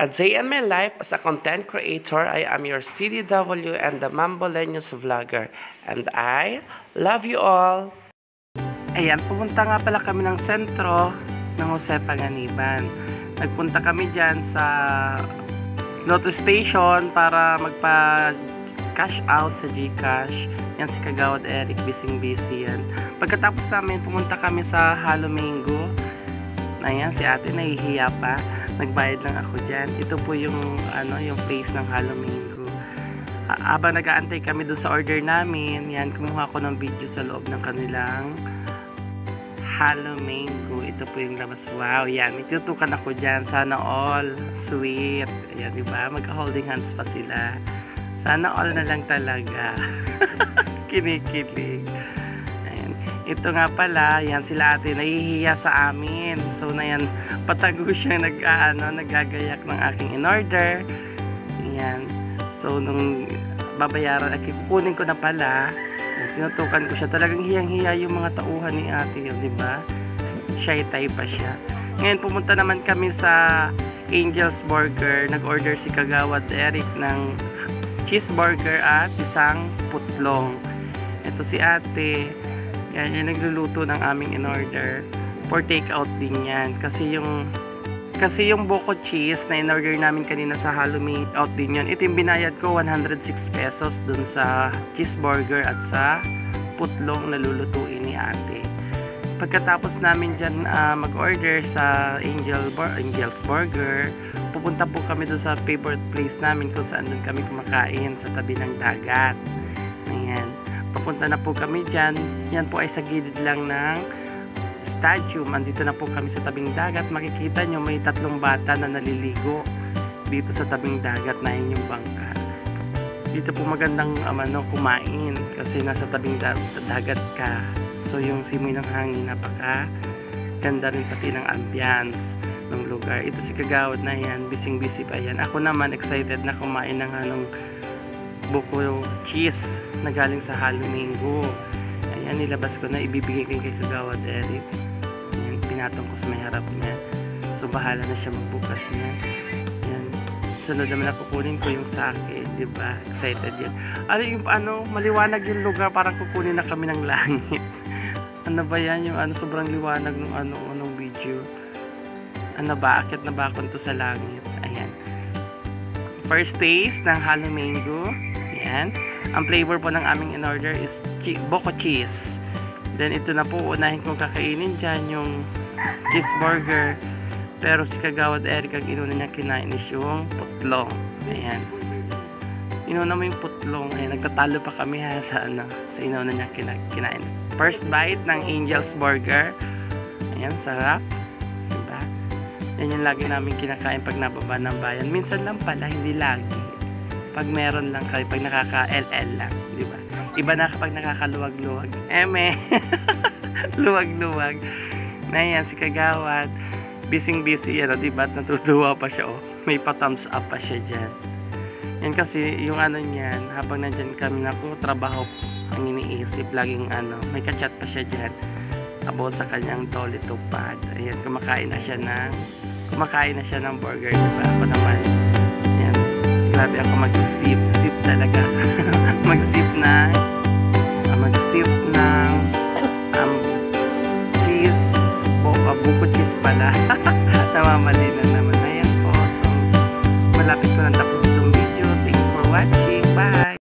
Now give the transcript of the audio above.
A day in my life as a content creator. I am your CDW and the Mamboleños vlogger. And I love you all. Ayan, pumunta nga pala kami ng sentro ng Josefa Ganiban. Nagpunta kami dyan sa Lotto Station para magpa-cash out sa GCash. Yan si Kagawad Eric, busy yan. Pagkatapos namin, pumunta kami sa Halomingo. Ayan, si ate nahihiya pa. Nagbayad lang ako dyan. Ito po yung place ng Halomingo. Habang nag-aantay kami doon sa order namin, yan, kumuha ko ng video sa loob ng kanilang Halomingo. Ito po yung labas. Wow, yan. Itutukan ako dyan. Sana all. Sweet. Ayan, diba? Mag-holding hands pa sila. Sana all na lang talaga. Kinikilig. Ayan. Ito nga pala, yan sila ate, nahihiya sa amin. So, na yan, patago siya nagagayak ng aking in-order. Ayan. So, nung babayaran, kukunin ko na pala. Tinutukan ko siya. Talagang hiyang-hiya yung mga tauhan ni ate yun, diba? Shy type pa siya. Ngayon, pumunta naman kami sa Angel's Burger. Nag-order si Kagawad Eric ng cheeseburger at isang putlong. Ito si ate. Yan, yung nagluluto ng aming in-order. For take-out din yan. Kasi yung buko cheese na in-order namin kanina sa Halloween, out din yun. Ito yung binayad ko, 106 pesos dun sa cheeseburger at sa putlong na lulutuin ni ate. Pagkatapos namin dyan mag-order sa Angel's Burger, pupunta po kami dun sa favorite place namin kung saan dun kami kumakain sa tabi ng dagat. Ayan. Papunta na po kami dyan. Yan po ay sa gilid lang ng stadium. Andito na po kami sa tabing dagat. Makikita nyo may 3 bata na naliligo dito sa tabing dagat na yun yung bangka. Dito po magandang kumain kasi nasa tabing dagat ka. So yung simoy ng hangin, napaka ganda rin pati ng ambience ng lugar. Ito si Kagawad na yan, busy pa yan. Ako naman excited na kumain ng buko cheese na galing sa Halomingo. Ayan, nilabas ko na, ibibigay ko kay Kagawad Eric. Ayan, pinatong ko sa may harap niya. So bahala na siya magbukas niya. Ayan, sunod naman na kukunin ko yung sake, diba? Excited yan. Yung maliwanag yung lugar, parang kukunin na kami ng langit. Ano ba yan? Yung sobrang liwanag ng anong video. Akit na ba ako sa langit? Ayan. First taste ng Halomingo. Ayan. Ang flavor po ng aming in-order is buko cheese. Then ito na po, unahin kong kakainin dyan yung cheeseburger. Pero si Kagawad Eric, ang inuna niya kinain is yung putlong. Ayan. Inuna mo yung putlong. Ayan, nagtatalo pa kami sa inuna niya kinain. First bite ng Angel's Burger. Ayan, sarap. Diba? Yan yung lagi namin kinakain pag nababa ng bayan. Minsan lang pala, hindi lagi. Pag meron lang kayo, pag nakaka-LL lang. Diba? Iba na kapag nakakaluwag-luwag. Luwag-luwag. Na yan, si Kagawad. Busy yan, diba? At natutuwa pa siya. May pa-thumbs up pa siya dyan. Yan kasi, yung niyan, habang nandyan kami trabaho ang iniisip, laging may kachat pa siya dyan about sa kanyang dolly tupad. Ayan, kumakain na siya ng burger, diba? Ako naman, ayan, grabe ako mag-sip talaga. mag-sip ng cheese, buko cheese pala. Namamali na naman. Ayan po, so malapit ko nang tapos itong video. Thanks for watching. Bye!